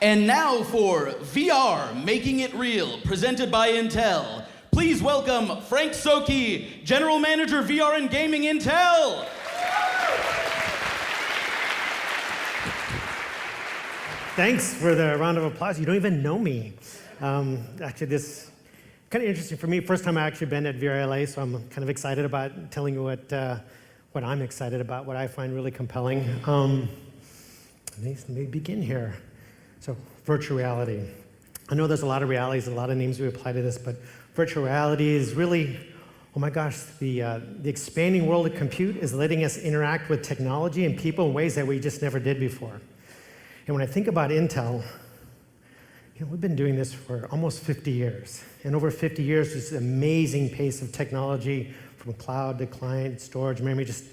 And now for VR, Making It Real, presented by Intel. Please welcome Frank Soqui, General Manager VR and Gaming, Intel. Thanks for the round of applause. You don't even know me. Actually, this is kind of interesting for me. First time I actually been at VRLA, so I'm kind of excited about telling you what I'm excited about, what I find really compelling. Let me begin here. So, virtual reality. I know there's a lot of realities, a lot of names we apply to this, but virtual reality is really, oh my gosh, the expanding world of compute is letting us interact with technology and people in ways that we just never did before. And when I think about Intel, we've been doing this for almost 50 years. And over 50 years, this amazing pace of technology from cloud to client, storage, memory, just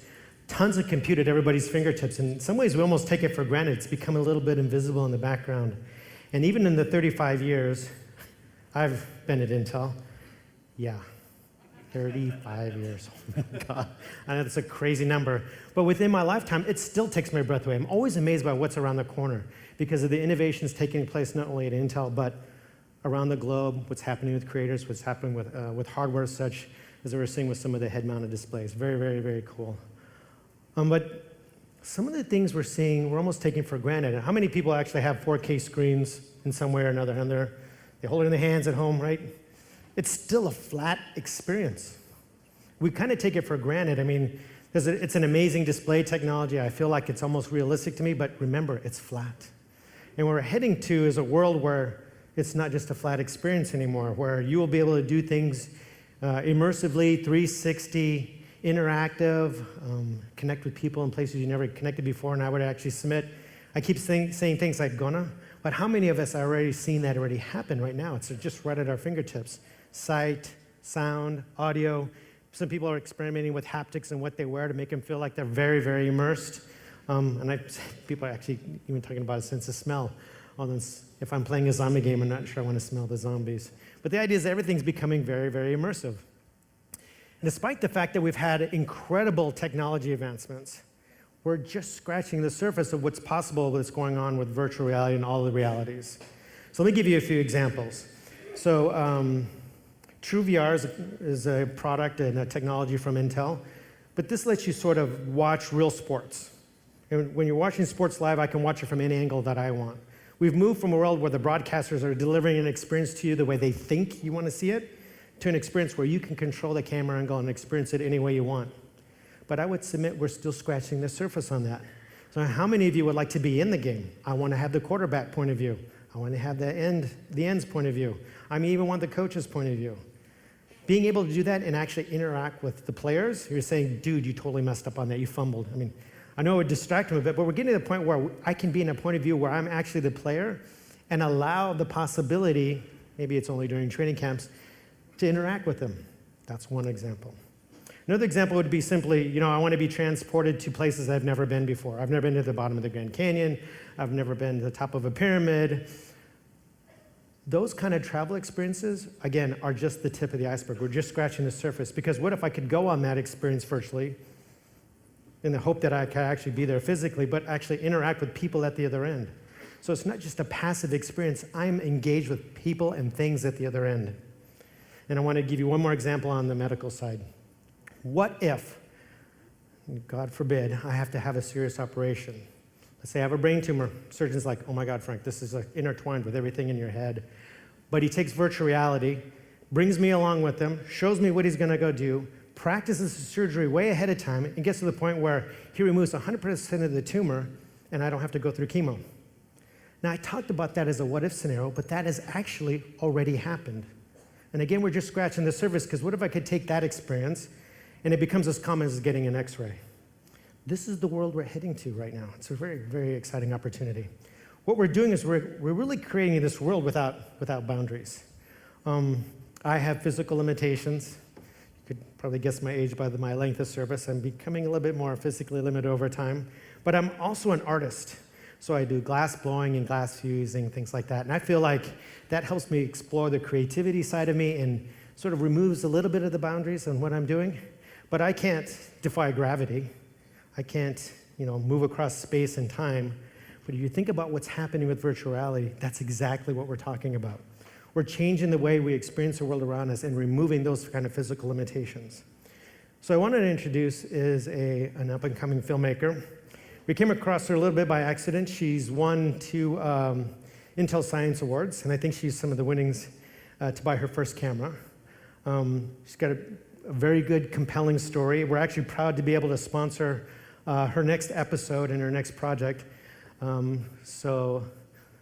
tons of compute at everybody's fingertips. And in some ways, we almost take it for granted. It's become a little bit invisible in the background. And even in the 35 years I've been at Intel, 35 years. Oh my God. I know that's a crazy number. But within my lifetime, it still takes my breath away. I'm always amazed by what's around the corner because of the innovations taking place not only at Intel, but around the globe, what's happening with creators, what's happening with hardware such as we're seeing with some of the head-mounted displays. Very, very, very cool. But some of the things we're seeing, we're almost taking for granted. And how many people actually have 4K screens in some way or another? And they hold it in their hands at home, right? It's still a flat experience. We kind of take it for granted. I mean, it's an amazing display technology. I feel like it's almost realistic to me, but remember, it's flat. And what we're heading to is a world where it's not just a flat experience anymore, where you will be able to do things immersively, 360, interactive, connect with people in places you never connected before, and I would actually submit, I keep saying things like gonna, but how many of us are already seeing that already happen right now? It's just right at our fingertips. Sight, sound, audio. Some people are experimenting with haptics and what they wear to make them feel like they're very, very immersed. People are actually even talking about a sense of smell. If I'm playing a zombie game, I'm not sure I want to smell the zombies. But the idea is that everything's becoming very, very immersive. And despite the fact that we've had incredible technology advancements, we're just scratching the surface of what's possible, what's going on with virtual reality and all the realities. So let me give you a few examples. So TrueVR is a product and a technology from Intel, but this lets you sort of watch real sports. And when you're watching sports live, I can watch it from any angle that I want. We've moved from a world where the broadcasters are delivering an experience to you the way they think you want to see it, to an experience where you can control the camera angle and experience it any way you want. But I would submit we're still scratching the surface on that. So how many of you would like to be in the game? I want to have the quarterback point of view. I want to have the end's point of view. I may even want the coach's point of view. Being able to do that and actually interact with the players, you're saying, dude, you totally messed up on that, you fumbled. I mean, I know it would distract them a bit, but we're getting to the point where I can be in a point of view where I'm actually the player and allow the possibility, maybe it's only during training camps, to interact with them. That's one example. Another example would be simply, I want to be transported to places I've never been before. I've never been to the bottom of the Grand Canyon. I've never been to the top of a pyramid. Those kind of travel experiences, again, are just the tip of the iceberg. We're just scratching the surface. Because what if I could go on that experience virtually in the hope that I could actually be there physically, but actually interact with people at the other end? So it's not just a passive experience. I'm engaged with people and things at the other end. And I want to give you one more example on the medical side. What if, God forbid, I have to have a serious operation? Let's say I have a brain tumor. Surgeon's like, oh my God, Frank, this is intertwined with everything in your head. But he takes virtual reality, brings me along with him, shows me what he's going to go do, practices the surgery way ahead of time, and gets to the point where he removes 100% of the tumor, and I don't have to go through chemo. Now, I talked about that as a what-if scenario, but that has actually already happened. And again, we're just scratching the surface, because what if I could take that experience and it becomes as common as getting an X-ray? This is the world we're heading to right now. It's a very, very exciting opportunity. What we're doing is we're really creating this world without boundaries. I have physical limitations. You could probably guess my age by my length of service. I'm becoming a little bit more physically limited over time. But I'm also an artist. So I do glass blowing and glass fusing, things like that. And I feel like that helps me explore the creativity side of me and sort of removes a little bit of the boundaries on what I'm doing. But I can't defy gravity. I can't, move across space and time. But if you think about what's happening with virtual reality, that's exactly what we're talking about. We're changing the way we experience the world around us and removing those kind of physical limitations. So I wanted to introduce an up-and-coming filmmaker. We came across her a little bit by accident. She's won 2 Intel Science Awards, and I think she's some of the winnings to buy her first camera. She's got a very good, compelling story. We're actually proud to be able to sponsor her next episode and her next project. So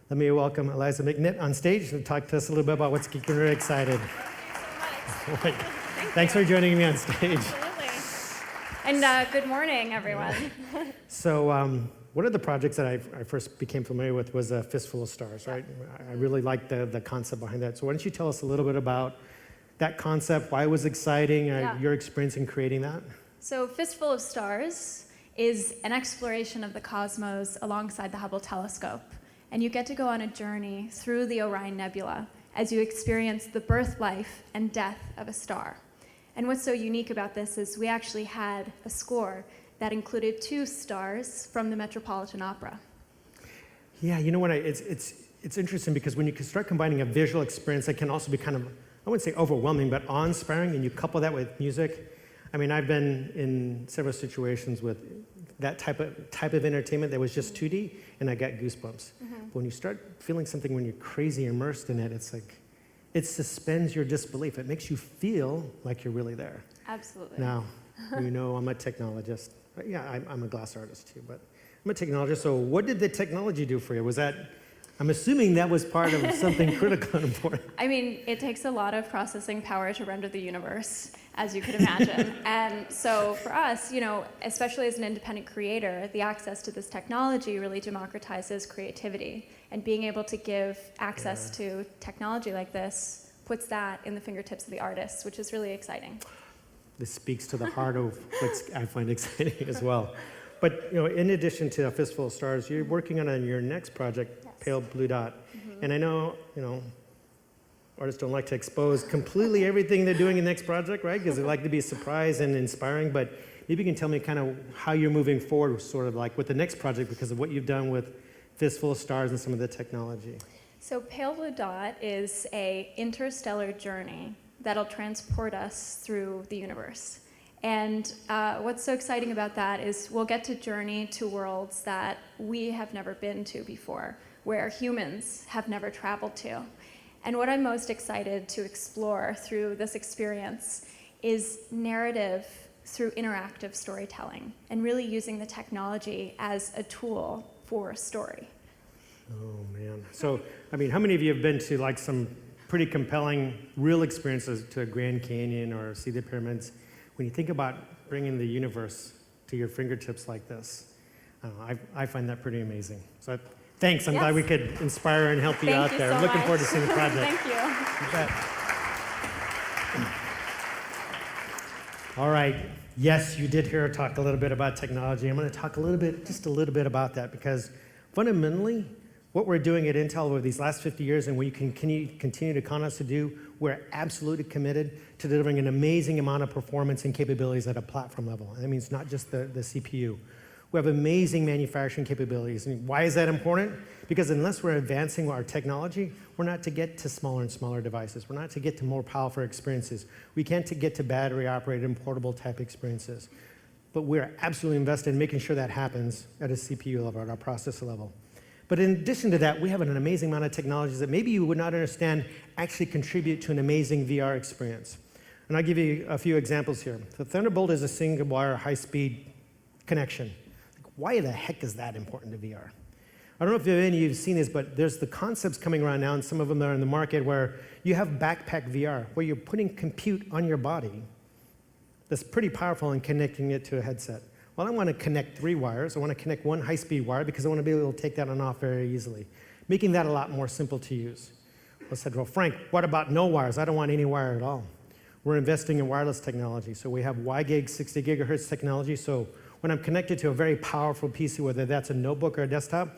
let me welcome Iliza Mcnitt on stage to talk to us a little bit about what's keeping her excited. Thank you so much. Thanks for joining me on stage. Absolutely. And good morning, everyone. So one of the projects that I first became familiar with was a Fistful of Stars, right? I really liked the concept behind that. So why don't you tell us a little bit about that concept, why it was exciting, your experience in creating that? So Fistful of Stars is an exploration of the cosmos alongside the Hubble telescope. And you get to go on a journey through the Orion Nebula as you experience the birth, life, and death of a star. And what's so unique about this is we actually had a score that included 2 stars from the Metropolitan Opera. Yeah, you know what? It's interesting because when you can start combining a visual experience that can also be kind of, I wouldn't say overwhelming, but awe-inspiring, and you couple that with music. I mean, I've been in several situations with that type of entertainment that was just 2D, and I got goosebumps. But when you start feeling something, when you're crazy immersed in it, it's like, it suspends your disbelief. It makes you feel like you're really there. Absolutely. Now, you know I'm a technologist. Yeah, I'm a glass artist too, but I'm a technologist. So what did the technology do for you? Was that, I'm assuming that was part of something critical and important. I mean, it takes a lot of processing power to render the universe, as you could imagine. And so for us, you know, especially as an independent creator, the access to this technology really democratizes creativity. And being able to give access to technology like this puts that in the fingertips of the artists, which is really exciting. This speaks to the heart of what I find exciting as well. But you know, in addition to A Fistful of Stars, you're working on your next project, Pale Blue Dot. And I know, you know, artists don't like to expose completely everything they're doing in the next project, right? Because they like to be surprised and inspiring. But maybe you can tell me kind of how you're moving forward, sort of like with the next project, because of what you've done with Fistful of Stars and some of the technology. So Pale Blue Dot is an interstellar journey that'll transport us through the universe. And what's so exciting about that is we'll get to journey to worlds that we have never been to before, where humans have never traveled to. And what I'm most excited to explore through this experience is narrative through interactive storytelling, and really using the technology as a tool for a story. Oh, man. So, I mean, how many of you have been to like some pretty compelling, real experiences to a Grand Canyon or see the pyramids? When you think about bringing the universe to your fingertips like this, I find that pretty amazing. So thanks. I'm glad we could inspire and help you out there. I'm looking forward to seeing the project. Thank you. You bet. All right. Yes, you did hear her talk a little bit about technology. I'm going to talk just a little bit about that, because fundamentally, what we're doing at Intel over these last 50 years, and we can continue to count us to do, we're absolutely committed to delivering an amazing amount of performance and capabilities at a platform level. And that means not just the CPU. We have amazing manufacturing capabilities. And why is that important? Because unless we're advancing our technology, we're not to get to smaller and smaller devices. We're not to get to more powerful experiences. We can't to get to battery-operated and portable type experiences. But we're absolutely invested in making sure that happens at a CPU level, at our processor level. But in addition to that, we have an amazing amount of technologies that maybe you would not understand actually contribute to an amazing VR experience. And I'll give you a few examples here. The Thunderbolt is a single-wire, high-speed connection. Why the heck is that important to VR? I don't know if any of you have seen this, but there's the concepts coming around now, and some of them are in the market, where you have backpack VR, where you're putting compute on your body that's pretty powerful and connecting it to a headset. Well, I want to connect 3 wires. I want to connect 1 high-speed wire because I want to be able to take that on and off very easily, making that a lot more simple to use. I said, well, Frank, what about no wires? I don't want any wire at all. We're investing in wireless technology. So we have WiGig 60 gigahertz technology. So when I'm connected to a very powerful PC, whether that's a notebook or a desktop,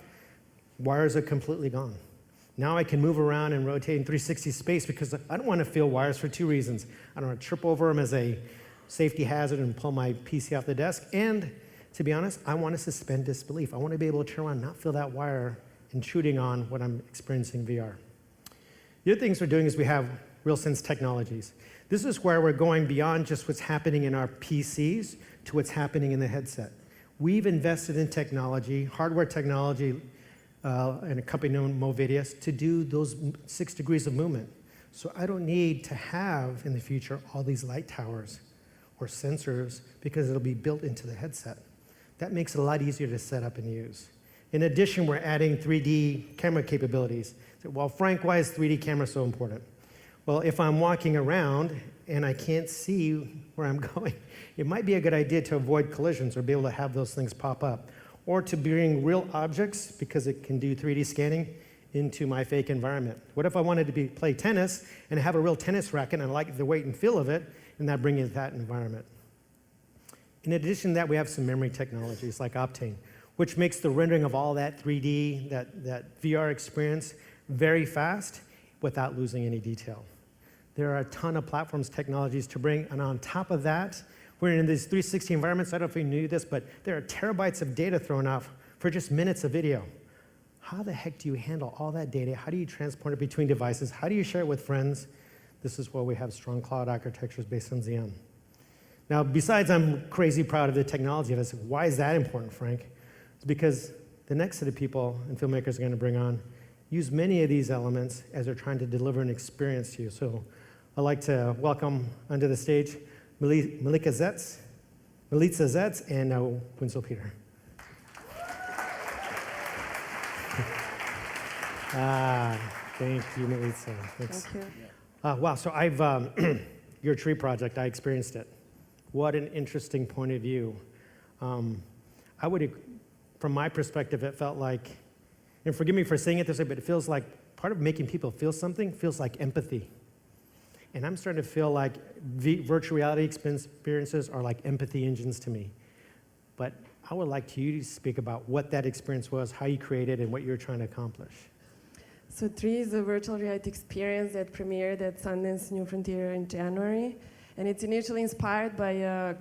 wires are completely gone. Now I can move around and rotate in 360 space because I don't want to feel wires for 2 reasons. I don't want to trip over them as a safety hazard and pull my PC off the desk, and to be honest, I want to suspend disbelief. I want to be able to turn around and not feel that wire intruding on what I'm experiencing in VR. The other things we're doing is we have RealSense technologies. This is where we're going beyond just what's happening in our PCs to what's happening in the headset. We've invested in technology, hardware technology, and a company known Movidius to do those 6 degrees of movement. So I don't need to have, in the future, all these light towers or sensors because it'll be built into the headset. That makes it a lot easier to set up and use. In addition, we're adding 3D camera capabilities. So, well, Frank, why is 3D camera so important? Well, if I'm walking around and I can't see where I'm going, it might be a good idea to avoid collisions or be able to have those things pop up. Or to bring real objects, because it can do 3D scanning, into my fake environment. What if I wanted to play tennis and have a real tennis racket and I like the weight and feel of it, and that brings that environment? In addition to that, we have some memory technologies like Optane, which makes the rendering of all that 3D, that VR experience very fast without losing any detail. There are a ton of platforms, technologies to bring, and on top of that, we're in these 360 environments. I don't know if you knew this, but there are terabytes of data thrown off for just minutes of video. How the heck do you handle all that data? How do you transport it between devices? How do you share it with friends? This is why we have strong cloud architectures based on Xeon. Now, besides I'm crazy proud of the technology of this, why is that important, Frank? It's because the next set of people and filmmakers are going to bring on use many of these elements as they're trying to deliver an experience to you. So I'd like to welcome onto the stage Iliza Mcnitt and Winslow Peter. Thank you, Iliza. Thanks. Thank you. Wow, so I've, your tree project, I experienced it. What an interesting point of view. I would, from my perspective, it felt like, and forgive me for saying it this way, but it feels like part of making people feel something feels like empathy. And I'm starting to feel like virtual reality experiences are like empathy engines to me. But I would like you to speak about what that experience was, how you created, and what you're trying to accomplish. So Tree is a virtual reality experience that premiered at Sundance New Frontier in January. And it's initially inspired by a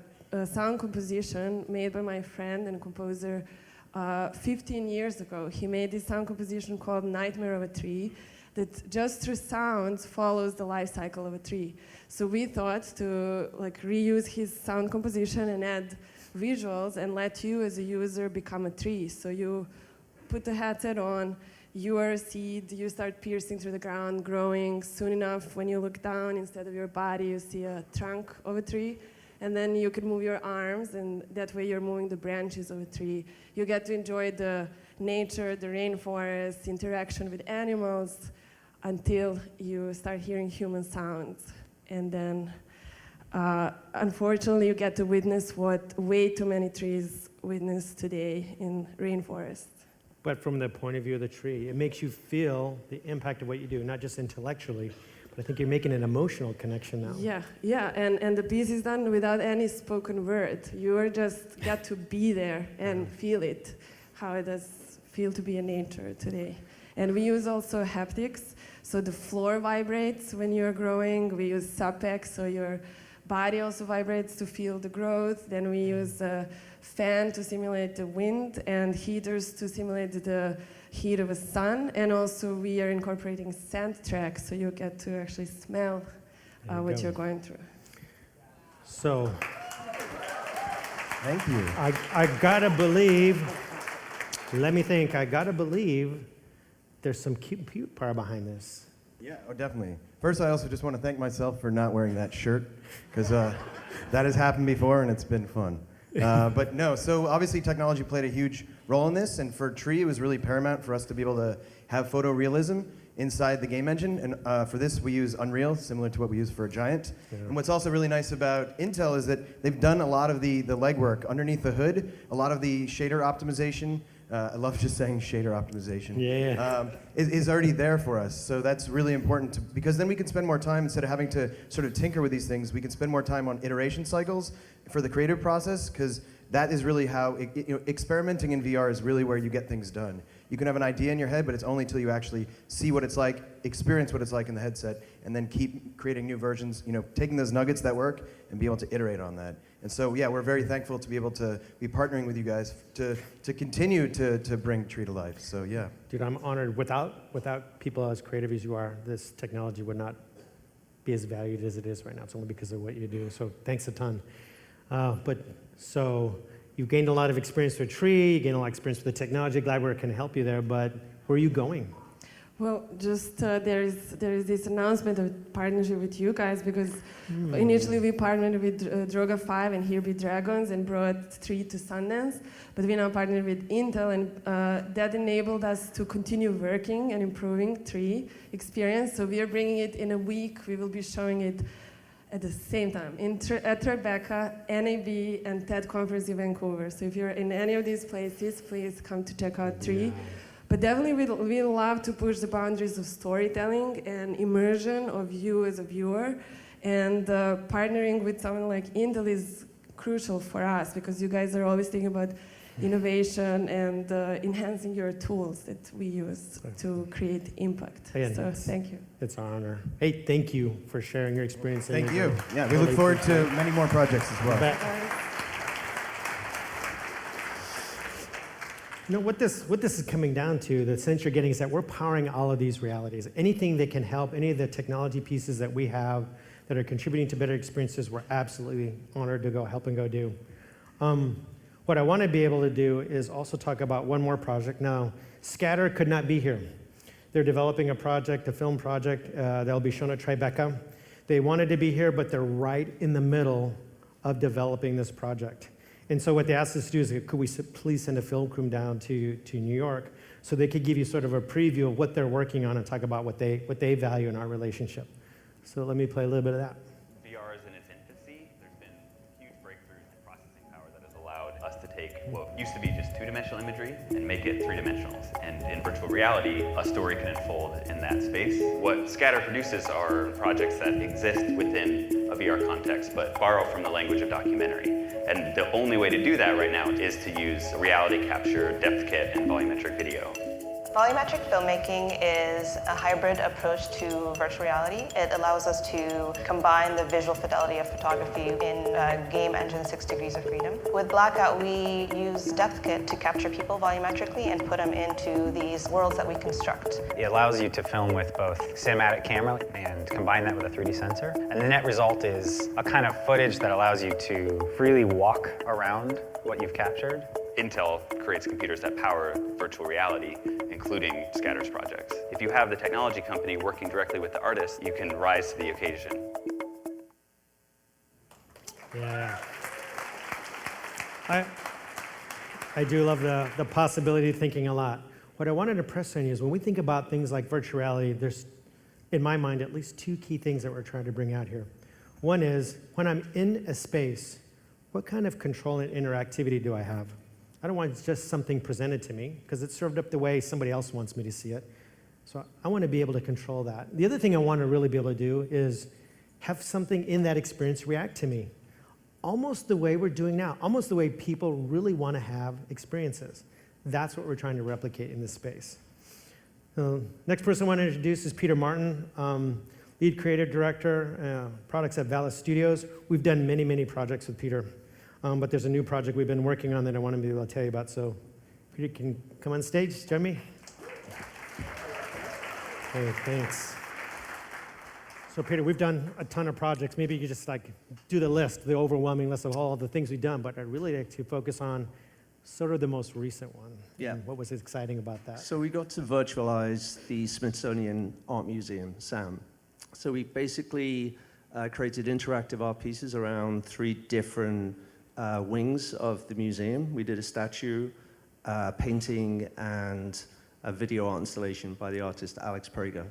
sound composition made by my friend and composer 15 years ago. He made this sound composition called Nightmare of a Tree that just through sounds follows the life cycle of a tree. So we thought to reuse his sound composition and add visuals and let you as a user become a tree. So you put the headset on, you are a seed, you start piercing through the ground, growing. Soon enough, when you look down, instead of your body, you see a trunk of a tree. And then you can move your arms, and that way you're moving the branches of a tree. You get to enjoy the nature, the rainforest, interaction with animals, until you start hearing human sounds. And then, unfortunately, you get to witness what way too many trees witness today in rainforests. But from the point of view of the tree, it makes you feel the impact of what you do, not just intellectually, but I think you're making an emotional connection now. Yeah, and the piece is done without any spoken word. You are just get to be there and feel it, how it does feel to be in nature today. And we use also haptics, so the floor vibrates when you're growing. We use Supex, so your body also vibrates to feel the growth. Then we use a fan to simulate the wind and heaters to simulate the heat of a sun. And also we are incorporating scent tracks, so you get to actually smell what you're going through. So, thank you. I gotta believe, let me think, I gotta believe there's some compute power behind this. Yeah, oh, definitely. First, I also just want to thank myself for not wearing that shirt, because that has happened before and it's been fun. But no, so obviously technology played a huge role in this, and for Tree, it was really paramount for us to be able to have photorealism inside the game engine. And for this, we use Unreal, similar to what we use for a Giant. Yeah. And what's also really nice about Intel is that they've done a lot of the legwork underneath the hood, a lot of the shader optimization. I love just saying shader optimization. Yeah. Is already there for us. So that's really important because then we can spend more time, instead of having to sort of tinker with these things, we can spend more time on iteration cycles for the creative process, because that is really how, experimenting in VR is really where you get things done. You can have an idea in your head, but it's only till you actually see what it's like, experience what it's like in the headset, and then keep creating new versions, taking those nuggets that work and be able to iterate on that. And so, yeah, we're very thankful to be able to be partnering with you guys to continue to bring Tree to life. So, yeah. Dude, I'm honored. Without people as creative as you are, this technology would not be as valued as it is right now. It's only because of what you do. So thanks a ton. So you've gained a lot of experience with Tree, you gained a lot of experience with the technology. Glad we can help you there, but where are you going? Well, just there is this announcement of partnership with you guys, because initially we partnered with Droga 5 and Here Be Dragons and brought Tree to Sundance, but we now partnered with Intel, and that enabled us to continue working and improving Tree experience. So we are bringing it in a week. We will be showing it at the same time at Tribeca, NAB, and TED Conference in Vancouver. So if you're in any of these places, please come to check out Tree. But definitely we love to push the boundaries of storytelling and immersion of you as a viewer. And partnering with someone like Intel is crucial for us, because you guys are always thinking about innovation and enhancing your tools that we use to create impact. So thank you. It's an honor. Hey, thank you for sharing your experience. Thank you. Yeah, we look forward to many more projects as well. What this is coming down to, the sense you're getting, is that we're powering all of these realities. Anything that can help, any of the technology pieces that we have that are contributing to better experiences, we're absolutely honored to go help and go do. What I want to be able to do is also talk about one more project. Now, Scatter could not be here. They're developing a project, a film project, that'll be shown at Tribeca. They wanted to be here, but they're right in the middle of developing this project. And so what they asked us to do is, could we please send a film crew down to New York so they could give you sort of a preview of what they're working on and talk about what they value in our relationship. So let me play a little bit of that. VR is in its infancy. There's been huge breakthroughs in processing power that has allowed us to take what used to be just two-dimensional imagery and make it three-dimensional. And in virtual reality, a story can unfold in that space. What Scatter produces are projects that exist within a VR context, but borrow from the language of documentary. And the only way to do that right now is to use reality capture, depth kit, and volumetric video. Volumetric filmmaking is a hybrid approach to virtual reality. It allows us to combine the visual fidelity of photography in a game engine 6 Degrees of Freedom. With Blackout, we use depth kit to capture people volumetrically and put them into these worlds that we construct. It allows you to film with both cinematic camera and combine that with a 3D sensor. And the net result is a kind of footage that allows you to freely walk around what you've captured. Intel creates computers that power virtual reality, including Scatter's projects. If you have the technology company working directly with the artist, you can rise to the occasion. Yeah. I do love the possibility of thinking a lot. What I wanted to press on you is when we think about things like virtual reality, there's, in my mind, at least two key things that we're trying to bring out here. One is, when I'm in a space, what kind of control and interactivity do I have? I don't want just something presented to me, because it's served up the way somebody else wants me to see it. So I want to be able to control that. The other thing I want to really be able to do is have something in that experience react to me, almost the way we're doing now, almost the way people really want to have experiences. That's what we're trying to replicate in this space. Next person I want to introduce is Peter Martin, lead creative director, products at Valis Studios. We've done many, many projects with Peter. But there's a new project we've been working on that I want to be able to tell you about. So Peter can come on stage, join me. Hey, thanks. So Peter, we've done a ton of projects. Maybe you could just do the list, the overwhelming list of all the things we've done, but I'd really like to focus on sort of the most recent one. Yeah. And what was exciting about that? So we got to virtualize the Smithsonian Art Museum, SAM. So we basically created interactive art pieces around 3 different wings of the museum. We did a statue, painting, and a video art installation by the artist Alex Prager.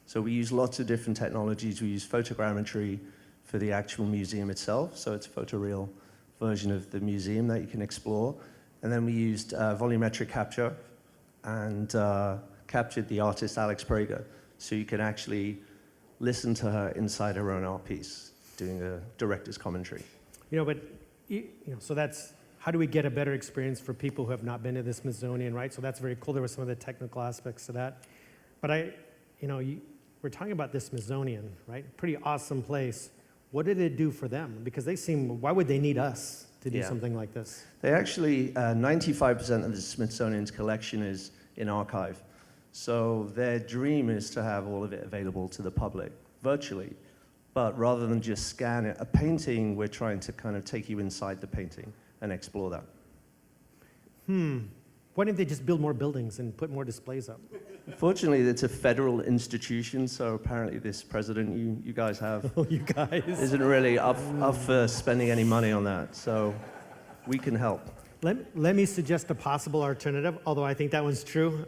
So we use lots of different technologies. We use photogrammetry for the actual museum itself, so it's a photoreal version of the museum that you can explore. And then we used volumetric capture and captured the artist Alex Prager, so you can actually listen to her inside her own art piece, doing a director's commentary. So that's how do we get a better experience for people who have not been to the Smithsonian, right? So that's very cool. There were some of the technical aspects to that. But we're talking about the Smithsonian, right? Pretty awesome place. What did it do for them? Because why would they need us to do something like this? They actually, 95% of the Smithsonian's collection is in archive. So their dream is to have all of it available to the public virtually. But rather than just scan it, a painting, we're trying to kind of take you inside the painting and explore that. Why didn't they just build more buildings and put more displays up? Fortunately, it's a federal institution, so apparently this president you guys have isn't really up for spending any money on that. So we can help. Let me suggest a possible alternative, although I think that one's true.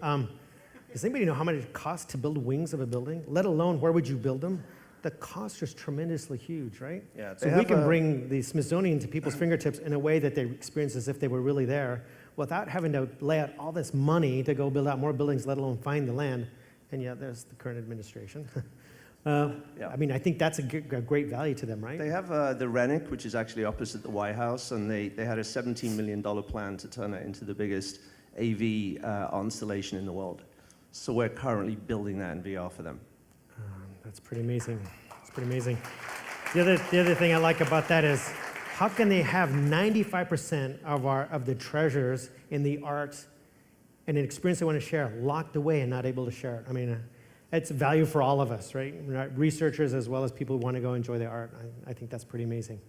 Does anybody know how much it costs to build wings of a building? Let alone where would you build them? The cost is tremendously huge, right? Yeah, so we can bring the Smithsonian to people's fingertips in a way that they experience as if they were really there, without having to lay out all this money to go build out more buildings, let alone find the land. And yeah, there's the current administration. I mean, I think that's a great value to them, right? They have the Rennick, which is actually opposite the White House, and they had a $17 million plan to turn it into the biggest AV art installation in the world. So we're currently building that in VR for them. That's pretty amazing. It's pretty amazing. The other thing I like about that is, how can they have 95% of the treasures in the art and an experience they want to share locked away and not able to share it? I mean, it's value for all of us, right? Researchers as well as people who want to go enjoy the art. I think that's pretty amazing.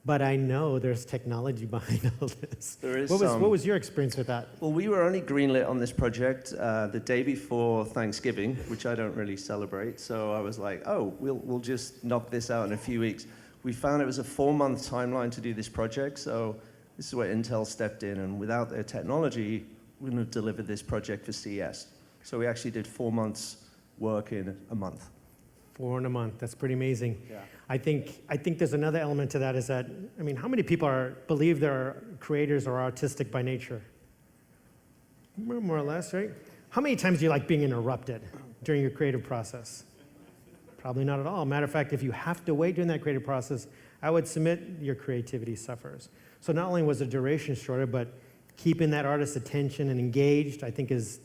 But I know there's technology behind all this. There is what was your experience with that? Well, we were only greenlit on this project the day before Thanksgiving, which I don't really celebrate. So I was like, oh, we'll just knock this out in a few weeks. We found it was a 4-month timeline to do this project. So this is where Intel stepped in. And without their technology, we wouldn't have delivered this project for CES. So we actually did 4 months work in a month. 4 in a month. That's pretty amazing. Yeah. I think there's another element to that is that, I mean, how many people believe they're creators or artistic by nature? More or less, right? How many times do you like being interrupted during your creative process? Probably not at all. Matter of fact, if you have to wait during that creative process, I would submit your creativity suffers. So not only was the duration shorter, but keeping that artist's attention and engaged, I think is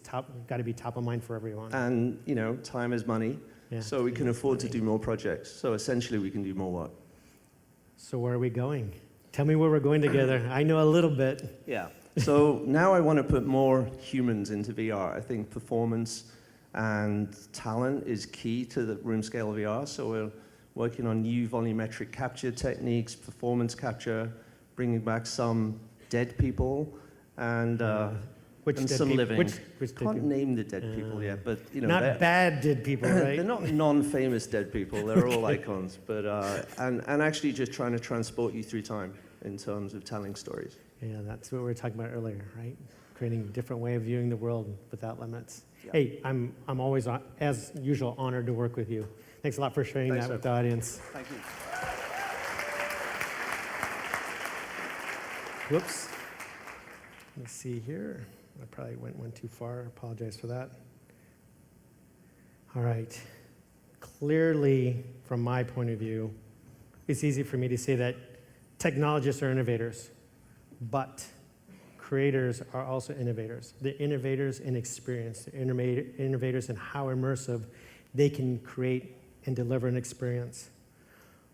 got to be top of mind for everyone. And, time is money. Yeah, so we can afford to do more projects. So essentially, we can do more work. So where are we going? Tell me where we're going together. I know a little bit. Yeah. So now I want to put more humans into VR. I think performance and talent is key to the room scale VR. So we're working on new volumetric capture techniques, performance capture, bringing back some dead people, and some living. Which can't name the dead people yet, but not bad dead people, right? They're not non-famous dead people. They're all icons, but and actually just trying to transport you through time in terms of telling stories. Yeah, that's what we were talking about earlier, right? Creating a different way of viewing the world without limits. Yeah. Hey, I'm always, as usual, honored to work with you. Thanks a lot for sharing that with the audience. Thank you. Whoops. Let me see here. I probably went one too far. I apologize for that. All right. Clearly, from my point of view, it's easy for me to say that technologists are innovators, but creators are also innovators. They're innovators in experience. They're innovators in how immersive they can create and deliver an experience.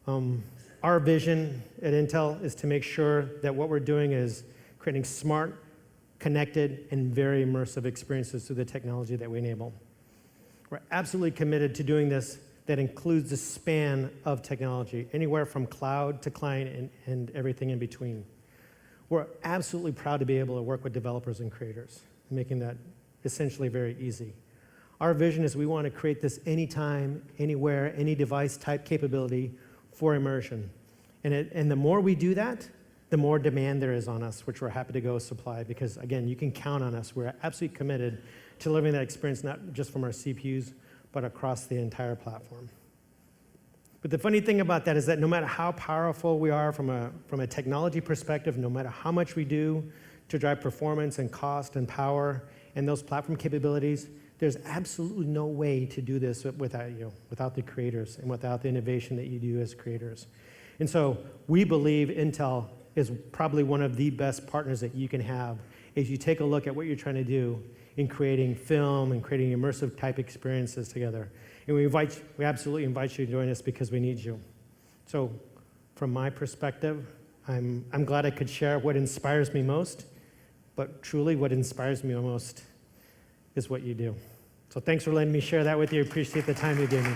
Our vision at Intel is to make sure that what we're doing is creating smart, connected, and very immersive experiences through the technology that we enable. We're absolutely committed to doing this that includes the span of technology, anywhere from cloud to client and everything in between. We're absolutely proud to be able to work with developers and creators, making that essentially very easy. Our vision is we want to create this anytime, anywhere, any device type capability for immersion. And the more we do that, the more demand there is on us, which we're happy to go supply, because again, you can count on us. We're absolutely committed to delivering that experience, not just from our CPUs, but across the entire platform. But the funny thing about that is that no matter how powerful we are from a technology perspective, no matter how much we do to drive performance and cost and power and those platform capabilities, there's absolutely no way to do this without you, without the creators and without the innovation that you do as creators. And so we believe Intel is probably one of the best partners that you can have if you take a look at what you're trying to do in creating film and creating immersive type experiences together. And we absolutely invite you to join us because we need you. So from my perspective, I'm glad I could share what inspires me most, but truly what inspires me most is what you do. So thanks for letting me share that with you. Appreciate the time you gave me.